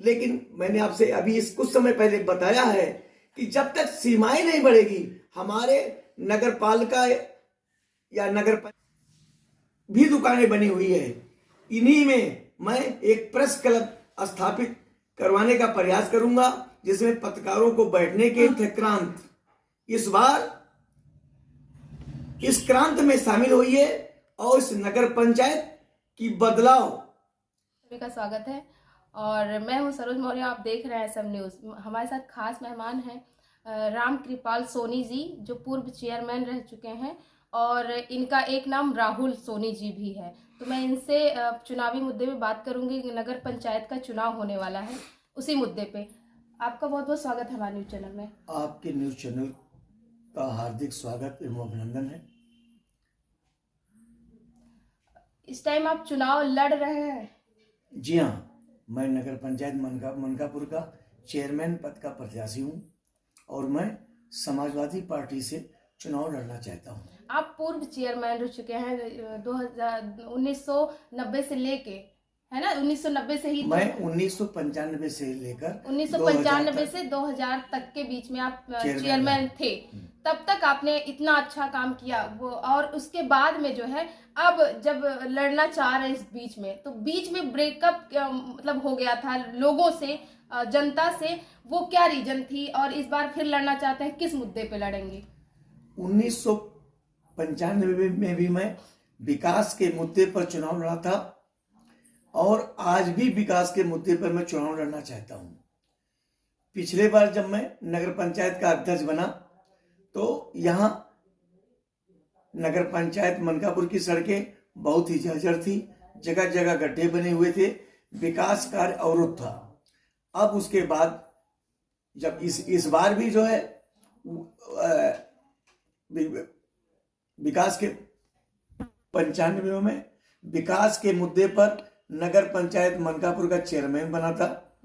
लेकिन मैंने आपसे अभी इस कुछ समय पहले बताया है कि जब तक सीमाएं नहीं बढ़ेगी, हमारे नगर पालिका या भी दुकानें बनी हुई है, इन्हीं में मैं एक प्रेस क्लब स्थापित करवाने का प्रयास करूंगा, जिसमें पत्रकारों को बैठने के थे क्रांत। इस बार इस क्रांत में शामिल होइए और इस नगर पंचायत की बदलाव। सभी का स्वागत है और मैं हूं सरोज मौर्य। आप देख रहे हैं SM न्यूज़। हमारे साथ खास मेहमान हैं राम कृपाल सोनी जी, जो पूर्व चेयरमैन रह चुके हैं, और इनका एक नाम राहुल सोनी जी भी है। तो मैं इनसे चुनावी मुद्दे पे बात करूंगी। नगर पंचायत का चुनाव होने वाला है, उसी मुद्दे पे। आपका बहुत बहुत स्वागत है हमारे न्यूज़ चैनल में। आपके न्यूज़ चैनल का हार्दिक स्वागत एवं अभिनंदन है। इस टाइम आप चुनाव लड़ रहे हैं? जी हाँ, मैं नगर पंचायत मनकापुर का चेयरमैन पद का प्रत्याशी हूँ और मैं समाजवादी पार्टी से चुनाव लड़ना चाहता हूँ। आप पूर्व चेयरमैन रह चुके हैं 1990 से लेके, है ना? 1990 से ही मैं 1995 से लेकर 1995 से 2000 तक के बीच में आप चेयरमैन थे। तब तक आपने इतना अच्छा काम किया वो, और उसके बाद में जो है अब जब लड़ना चाह रहे इस बीच में, तो बीच में ब्रेकअप मतलब हो गया था लोगों से, जनता से। वो क्या रीजन थी और इस बार फिर लड़ना चाहते हैं? किस मुद्दे पे लड़ेंगे? 1995 में भी मैं विकास के मुद्दे पर चुनाव लड़ा था और आज भी विकास के मुद्दे पर मैं चुनाव लड़ना चाहता हूं। पिछले बार जब मैं नगर पंचायत का अध्यक्ष बना तो यहां नगर पंचायत मनकापुर की सड़कें बहुत ही जर्जर थी, जगह जगह गड्ढे बने हुए थे, विकास कार्य अवरुद्ध था। अब उसके बाद जब इस बार भी जो है विकास के 95 में विकास के मुद्दे पर नगर पंचायत मनकापुर का चेयरमैन बना था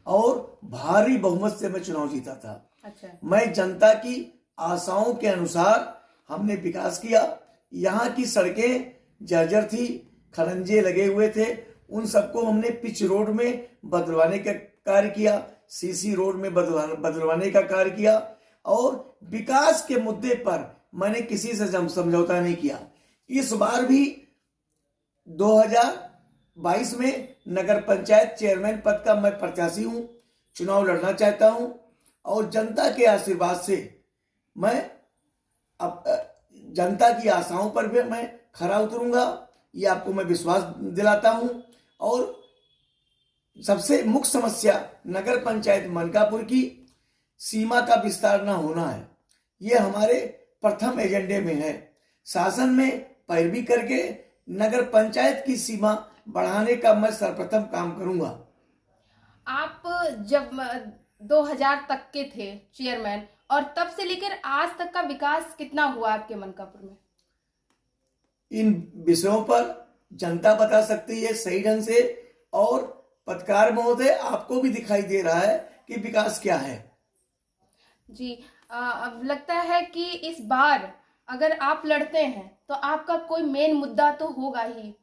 और भारी बहुमत से मैं चुनाव जीता था। अच्छा। मैं जनता की आशाओं के अनुसार हमने विकास किया। यहाँ की सड़कें जर्जर थी, खरंजे लगे हुए थे, उन सबको हमने पिच रोड में बदलवाने का कार्य किया, CC रोड में बदलवाने का कार्य किया और विकास के मुद्दे पर मैंने किसी से समझौता नहीं किया। इस बार भी 2022 में नगर पंचायत चेयरमैन पद का मैं प्रत्याशी हूं, चुनाव लड़ना चाहता हूं और जनता के आशीर्वाद से मैं अब जनता की आशाओं पर भी मैं खरा उतरूंगा, ये आपको मैं विश्वास दिलाता हूं। और सबसे मुख्य समस्या नगर पंचायत मनकापुर की सीमा का विस्तार न होना है, ये हमारे प्रथम एजेंडे में है। शासन में पैरवी करके नगर पंचायत की सीमा बढ़ाने का मैं सर्वप्रथम काम करूंगा। आप जब 2000 तक के थे चेयरमैन, और तब से लेकर आज तक का विकास कितना हुआ आपके मनकापुर में? इन विषयों पर जनता बता सकती है सही ढंग से, और पत्रकार महोदय आपको भी दिखाई दे रहा है कि विकास क्या है। जी, अब लगता है कि इस बार अगर आप लड़ते हैं तो आपका कोई मेन मुद्दा तो होगा ही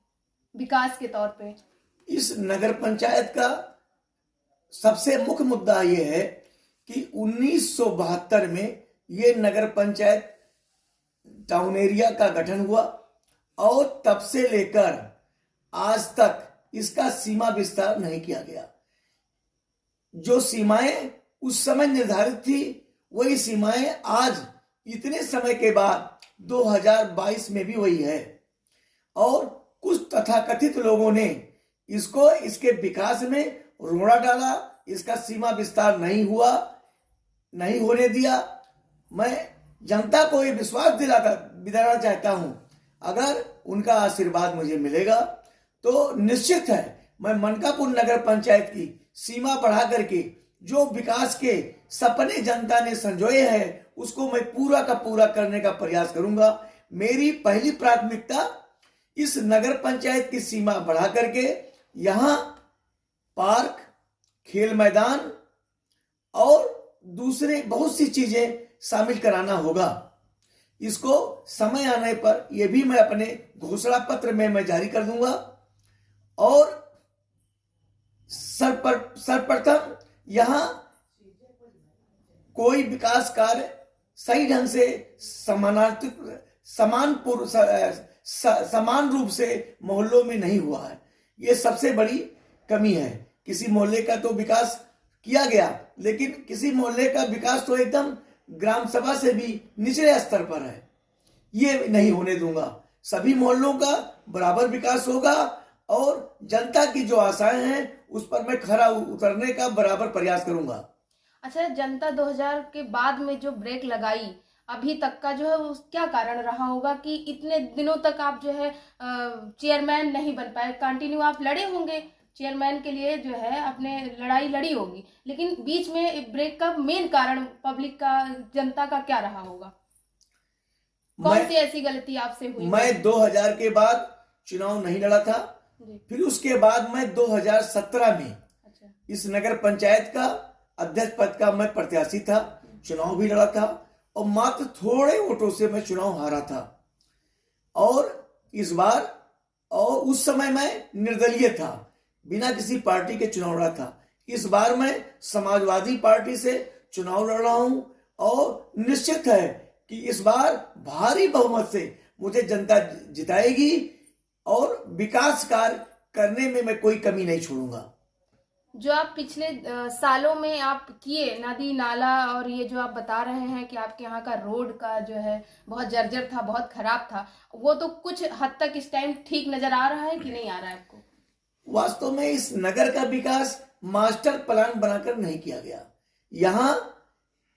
विकास के तौर पे। इस नगर पंचायत का सबसे मुख्य मुद्दा ये है कि 1972 में ये नगर पंचायत टाउन एरिया का गठन हुआ और तब से लेकर आज तक इसका सीमा विस्तार नहीं किया गया। जो सीमाएं उस समय निर्धारित थी वही सीमाएं आज इतने समय के बाद 2022 में भी वही है, और कुछ तथाकथित लोगों ने इसके विकास में रोड़ा डाला, इसका सीमा विस्तार नहीं होने दिया। मैं जनता को ये विश्वास दिलाना चाहता हूं, अगर उनका आशीर्वाद मुझे मिलेगा तो निश्चित है मैं मनकापुर नगर पंचायत की सीमा बढ़ा करके जो विकास के सपने जनता ने संजोए हैं उसको मैं पूरा का पूरा करने का प्रयास करूंगा। मेरी पहली प्राथमिकता इस नगर पंचायत की सीमा बढ़ा करके यहाँ पार्क, खेल मैदान और दूसरे बहुत सी चीजें शामिल कराना होगा। इसको समय आने पर यह भी मैं अपने घोषणा पत्र में मैं जारी कर दूंगा। और सर्वप्रथम यहाँ कोई विकास कार्य सही ढंग से समान रूप से मोहल्लों में नहीं हुआ है। ये सबसे बड़ी कमी है। किसी मोहल्ले का तो विकास किया गया, लेकिन किसी मोहल्ले का विकास तो एकदम ग्राम सभा से भी निचले स्तर पर है। ये नहीं होने दूंगा। सभी मोहल्लों का बराबर विकास होगा और जनता की जो आशाएं हैं उस पर मैं खरा उतरने का बराबर प्रयास करूंगा। अच्छा, जनता 2000 के बाद में जो ब्रेक लगाई अभी तक का जो है उस क्या कारण रहा होगा कि इतने दिनों तक आप जो है चेयरमैन नहीं बन पाए? कंटिन्यू आप लड़े होंगे चेयरमैन के लिए, जो है अपने लड़ाई लड़ी होगी, लेकिन बीच में ब्रेक का मेन कारण पब्लिक का, जनता का क्या रहा होगा? कौन सी ऐसी गलती आपसे हुई? मैं 2000 के बाद चुनाव नहीं लड़ा था। फिर उसके बाद मैं 2017 में इस नगर पंचायत का अध्यक्ष पद का मैं प्रत्याशी था, चुनाव भी लड़ा था और मात्र थोड़े वोटों से मैं चुनाव हारा था। और इस बार, और उस समय मैं निर्दलीय था, बिना किसी पार्टी के चुनाव लड़ा था। इस बार मैं समाजवादी पार्टी से चुनाव लड़ रहा हूं और निश्चित है कि इस बार भारी बहुमत से मुझे जनता जिताएगी और विकास कार्य करने में मैं कोई कमी नहीं छोड़ूंगा। जो आप पिछले सालों में आप किए, नदी नाला और ये जो आप बता रहे हैं कि आपके यहाँ का रोड का जो है बहुत जर्जर था, बहुत खराब था, वो तो कुछ हद तक इस टाइम ठीक नजर आ रहा है कि नहीं आ रहा है आपको? वास्तव में इस नगर का विकास मास्टर प्लान बनाकर नहीं किया गया। यहाँ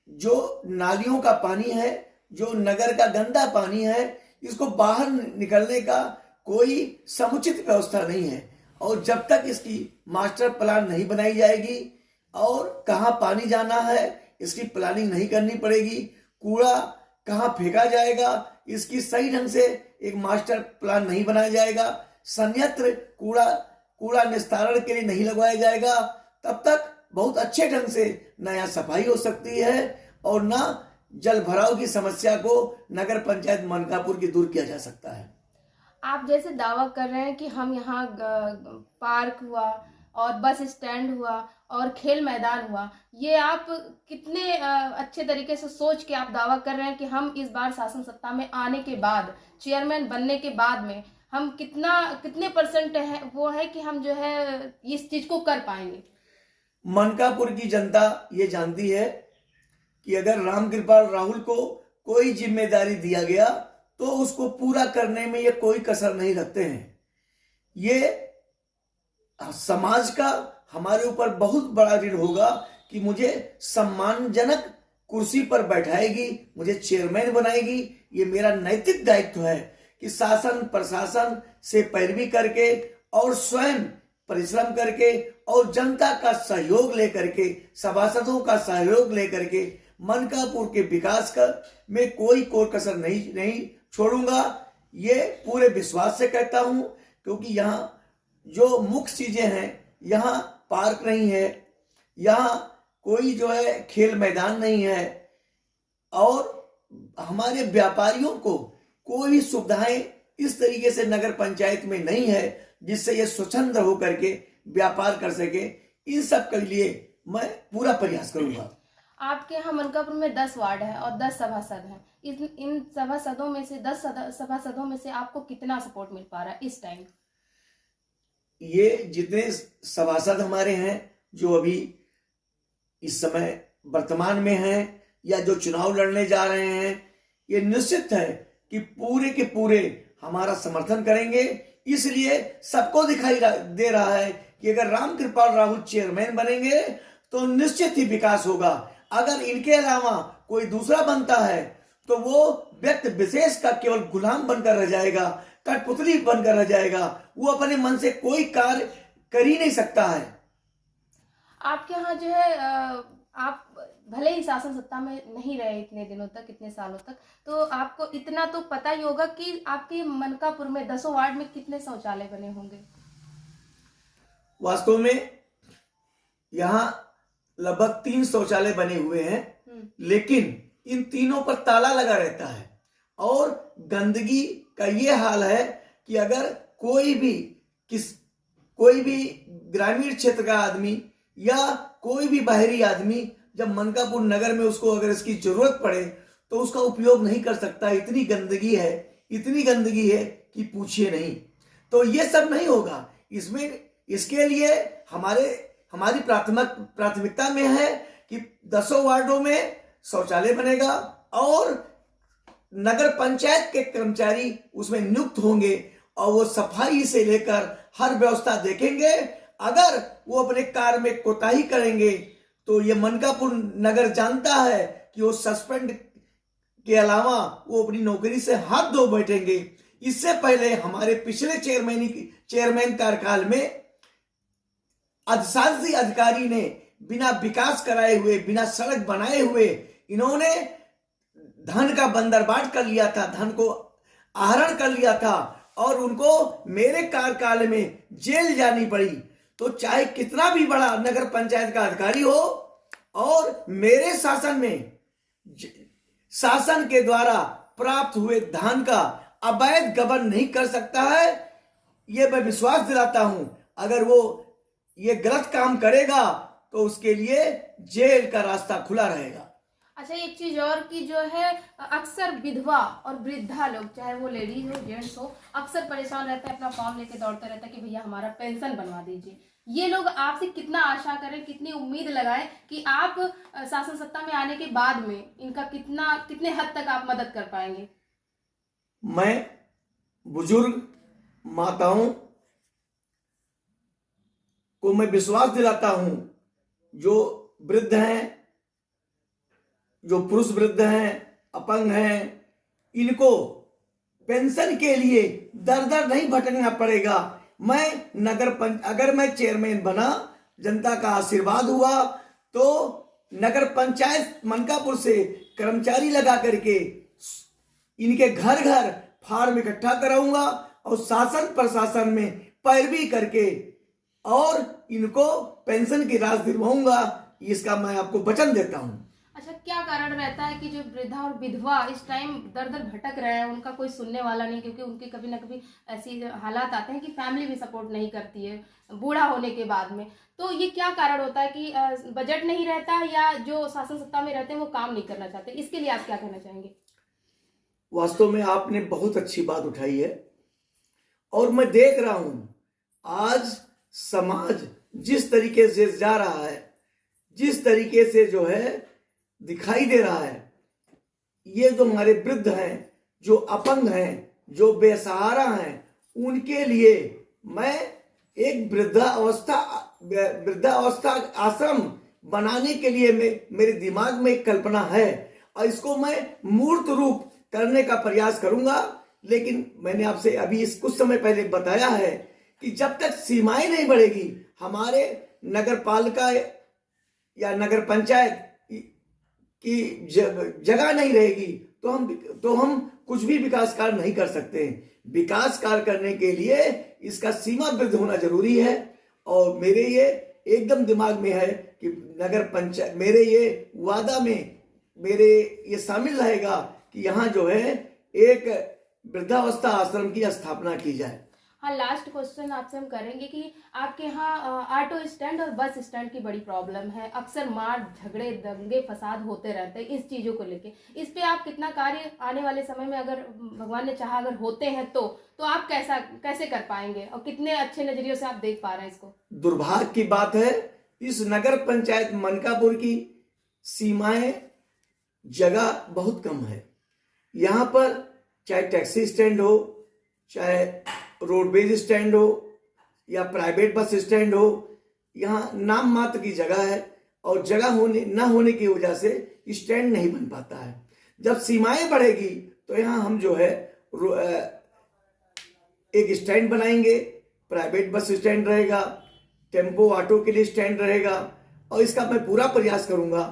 जो नालियों का पानी है, जो नगर का गंदा पानी है, इसको बाहर निकलने का कोई समुचित व्यवस्था नहीं है। और जब तक इसकी मास्टर प्लान नहीं बनाई जाएगी और कहाँ पानी जाना है इसकी प्लानिंग नहीं करनी पड़ेगी, कूड़ा कहाँ फेंका जाएगा इसकी सही ढंग से एक मास्टर प्लान नहीं बनाया जाएगा, संयंत्र कूड़ा निस्तारण के लिए नहीं लगवाया जाएगा, तब तक बहुत अच्छे ढंग से नया सफाई हो सकती है और ना जल भराव की समस्या को नगर पंचायत मनकापुर की दूर किया जा सकता है। आप जैसे दावा कर रहे हैं कि हम यहाँ पार्क हुआ और बस स्टैंड हुआ और खेल मैदान हुआ, ये आप कितने अच्छे तरीके से सोच के आप दावा कर रहे हैं कि हम इस बार शासन सत्ता में आने के बाद, चेयरमैन बनने के बाद में हम कितने परसेंट है वो है कि हम जो है इस चीज को कर पाएंगे? मनकापुर की जनता ये जानती है कि अगर रामकृपाल राहुल को कोई जिम्मेदारी दिया गया तो उसको पूरा करने में ये कोई कसर नहीं रखते हैं। ये समाज का हमारे ऊपर बहुत बड़ा ऋण होगा कि मुझे सम्मानजनक कुर्सी पर बैठाएगी, मुझे चेयरमैन बनाएगी। ये मेरा नैतिक दायित्व है कि शासन प्रशासन से पैरवी करके और स्वयं परिश्रम करके और जनता का सहयोग लेकर के, सभासदों का सहयोग लेकर के मनकापुर के विकास में कोई कोर कसर नहीं छोड़ूंगा। ये पूरे विश्वास से कहता हूं, क्योंकि यहाँ जो मुख्य चीजें हैं, यहाँ पार्क नहीं है, यहाँ कोई जो है खेल मैदान नहीं है और हमारे व्यापारियों को कोई सुविधाएं इस तरीके से नगर पंचायत में नहीं है जिससे ये स्वच्छंद होकर के व्यापार कर सके। इन सब के लिए मैं पूरा प्रयास करूंगा। आपके यहाँ मनकापुर में 10 वार्ड है और 10 सभासद हैं। इन सभासदों में से 10 सभासदों में से आपको कितना सपोर्ट मिल पा रहा है इस टाइम? ये जितने सभासद हमारे हैं जो अभी इस समय वर्तमान में हैं या जो चुनाव लड़ने जा रहे हैं, ये निश्चित है कि पूरे के पूरे हमारा समर्थन करेंगे। इसलिए सबको दिखाई दे रहा है कि अगर रामकृपाल राहुल चेयरमैन बनेंगे तो निश्चित ही विकास होगा। अगर इनके अलावा कोई दूसरा बनता है तो वो व्यक्ति विशेष का केवल गुलाम बनकर रह जाएगा, कठपुतली बनकर रह जाएगा, वो अपने मन से कोई कार्य कर ही नहीं सकता है। आपके यहाँ जो है आप भले ही शासन सत्ता में नहीं रहे इतने दिनों तक, इतने सालों तक, तो आपको इतना तो पता ही होगा कि आपके मनकापुर में 10 वार्ड में कितने शौचालय बने होंगे? वास्तव में यहाँ लगभग 3 शौचालय बने हुए हैं, लेकिन इन तीनों पर ताला लगा रहता है और गंदगी का ये हाल है कि अगर कोई भी ग्रामीण क्षेत्र का आदमी या कोई भी बाहरी आदमी जब मनकापुर नगर में उसको अगर इसकी जरूरत पड़े तो उसका उपयोग नहीं कर सकता। इतनी गंदगी है, इतनी गंदगी है कि पूछिए नहीं। तो ये सब नहीं होगा इसमें। इसके लिए हमारी प्राथमिकता में है कि 10 वार्डों में शौचालय बनेगा और नगर पंचायत के कर्मचारी उसमें नियुक्त होंगे और वो सफाई से लेकर हर व्यवस्था देखेंगे। अगर वो अपने कार्य में कोताही करेंगे तो ये मनकापुर नगर जानता है कि वो सस्पेंड के अलावा वो अपनी नौकरी से हाथ धो बैठेंगे। इससे पहले हमारे पिछले चेयरमैन कार्यकाल में अधिशासी अधिकारी ने बिना विकास कराए हुए, बिना सड़क बनाए हुए इन्होंने धन का बंदरबाट कर लिया था, धन को आहरण कर लिया था और उनको मेरे कार्यकाल में जेल जानी पड़ी। तो चाहे कितना भी बड़ा नगर पंचायत का अधिकारी हो और मेरे शासन में शासन के द्वारा प्राप्त हुए धन का अवैध गबन नहीं कर सकता है। ये मैं विश्वास दिलाता हूं। अगर वो ये गलत काम करेगा तो उसके लिए जेल का रास्ता खुला रहेगा। अच्छा, एक चीज और की जो है, अक्सर विधवा और वृद्धा लोग, चाहे वो लेडीज हो जेंट्स हो, अक्सर परेशान रहते हैं, अपना फॉर्म लेके दौड़ते रहते हैं कि भैया हमारा पेंशन बनवा दीजिए। ये लोग आपसे कितना आशा करें, कितनी उम्मीद लगाएं कि आप शासन सत्ता में आने के बाद में इनका कितने हद तक आप मदद कर पाएंगे? मैं बुजुर्ग माताओं को मैं विश्वास दिलाता हूं, जो वृद्ध हैं, जो पुरुष वृद्ध हैं, अपंग हैं, इनको पेंशन के लिए दर दर नहीं भटकना पड़ेगा। अगर मैं चेयरमैन बना, जनता का आशीर्वाद हुआ, तो नगर पंचायत मनकापुर से कर्मचारी लगा करके इनके घर घर फार्म इकट्ठा कराऊंगा और शासन प्रशासन में पैरवी करके और इनको पेंशन की राशि दिलवाऊंगा। इसका मैं आपको वचन देता हूं। अच्छा, क्या कारण रहता है कि जो वृद्धा और विधवा इस टाइम दर दर भटक रहे हैं, उनका कोई सुनने वाला नहीं, क्योंकि उनके कभी ना कभी ऐसी हालात आते हैं कि फैमिली भी सपोर्ट नहीं करती है बूढ़ा होने के बाद में। तो ये क्या कारण होता है कि बजट नहीं रहता या जो शासन सत्ता में रहते हैं वो काम नहीं करना चाहते? इसके लिए आप क्या कहना चाहेंगे? वास्तव में आपने बहुत अच्छी बात उठाई है और मैं देख रहा हूं आज समाज जिस तरीके से जा रहा है, जिस तरीके से जो है दिखाई दे रहा है, ये जो हमारे वृद्ध हैं, जो अपंग हैं, जो बेसहारा हैं, उनके लिए मैं एक वृद्धावस्था आश्रम बनाने के लिए मेरे दिमाग में एक कल्पना है और इसको मैं मूर्त रूप करने का प्रयास करूंगा। लेकिन मैंने आपसे अभी इस कुछ समय पहले बताया है कि जब तक सीमाएं नहीं बढ़ेगी, हमारे नगर पालिका या नगर पंचायत की जगह नहीं रहेगी, तो हम कुछ भी विकास कार्य नहीं कर सकते। विकास कार्य करने के लिए इसका सीमा वृद्ध होना जरूरी है और मेरे ये एकदम दिमाग में है कि नगर पंचायत, मेरे ये वादा में मेरे ये शामिल रहेगा कि यहाँ जो है एक वृद्धावस्था आश्रम की स्थापना की जाए। हाँ, लास्ट क्वेश्चन आपसे हम करेंगे कि आपके यहाँ ऑटो स्टैंड और बस स्टैंड की बड़ी प्रॉब्लम है, अक्सर मार झगड़े दंगे फसाद होते रहते हैं इस चीज़ों को लेके। इस पे आप कितना कार्य आने वाले समय में, अगर भगवान ने चाहा अगर होते हैं तो आप कैसे कर पाएंगे और कितने अच्छे नजरियों से आप देख पा रहे हैं इसको? दुर्भाग्य की बात है, इस नगर पंचायत मनकापुर की सीमाएं जगह बहुत कम है। यहाँ पर चाहे टैक्सी स्टैंड हो, चाहे रोडवेज स्टैंड हो या प्राइवेट बस स्टैंड हो, यहाँ नाम मात्र की जगह है और जगह न होने की वजह से स्टैंड नहीं बन पाता है। जब सीमाएं बढ़ेगी तो यहाँ हम जो है एक स्टैंड बनाएंगे, प्राइवेट बस स्टैंड रहेगा, टेम्पो ऑटो के लिए स्टैंड रहेगा और इसका मैं पूरा प्रयास करूंगा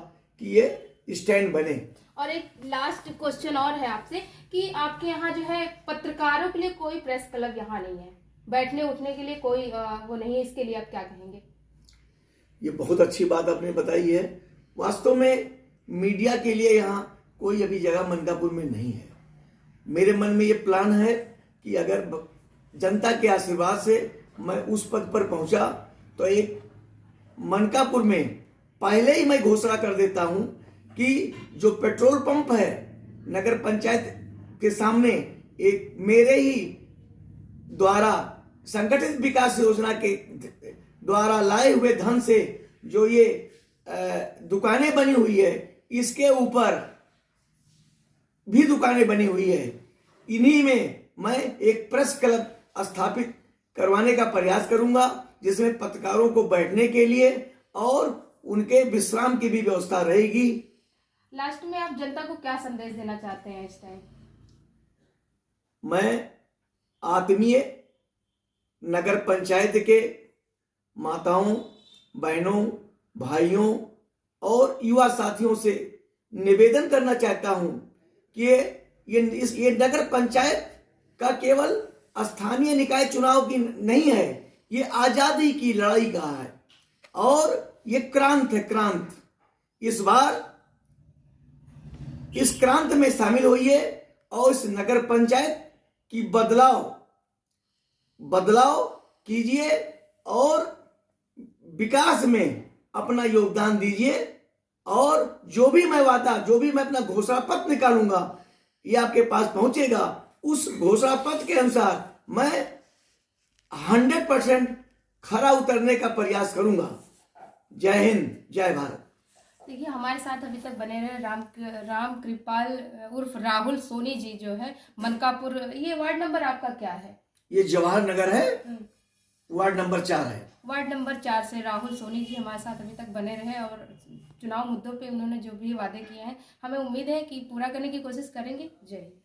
कि ये स्टैंड बने। और एक लास्ट क्वेश्चन और है आपसे कि आपके यहाँ जो है पत्रकारों के लिए कोई प्रेस क्लब यहाँ नहीं है, बैठने उठने के लिए कोई वो नहीं है, इसके लिए आप क्या कहेंगे? ये बहुत अच्छी बात आपने बताई है। वास्तव में मीडिया के लिए यहाँ कोई अभी जगह मनकापुर में नहीं है। मेरे मन में ये प्लान है कि अगर जनता के आशीर्वाद से मैं उस पद पर पहुंचा तो एक मनकापुर में पहले ही मैं घोषणा कर देता हूं कि जो पेट्रोल पंप है नगर पंचायत के सामने, एक मेरे ही द्वारा संगठित विकास योजना के द्वारा लाए हुए धन से जो ये दुकानें बनी हुई है, इसके ऊपर भी दुकानें बनी हुई है। इन्हीं में मैं एक प्रेस क्लब स्थापित करवाने का प्रयास करूंगा, जिसमें पत्रकारों को बैठने के लिए और उनके विश्राम की भी व्यवस्था रहेगी। लास्ट में आप जनता को क्या संदेश देना चाहते हैं इस टाइम? मैं आत्मीय नगर पंचायत के माताओं, बहनों, भाइयों और युवा साथियों से निवेदन करना चाहता हूं कि ये नगर पंचायत का केवल स्थानीय निकाय चुनाव की नहीं है, ये आजादी की लड़ाई का है और ये क्रांत है, क्रांत। इस बार इस क्रांत में शामिल होइए और इस नगर पंचायत की बदलाव कीजिए और विकास में अपना योगदान दीजिए। और जो भी मैं अपना घोषणा पत्र निकालूंगा, ये आपके पास पहुंचेगा। उस घोषणा पत्र के अनुसार मैं 100% खरा उतरने का प्रयास करूंगा। जय हिंद, जय भारत। देखिए, हमारे साथ अभी तक बने रहे राम कृपाल उर्फ राहुल सोनी जी, जो है मनकापुर। ये वार्ड नंबर आपका क्या है? ये जवाहर नगर है, वार्ड नंबर 4 है। वार्ड नंबर 4 से राहुल सोनी जी हमारे साथ अभी तक बने रहे और चुनाव मुद्दों पे उन्होंने जो भी वादे किए हैं, हमें उम्मीद है कि पूरा करने की कोशिश करेंगे। जय हिंद।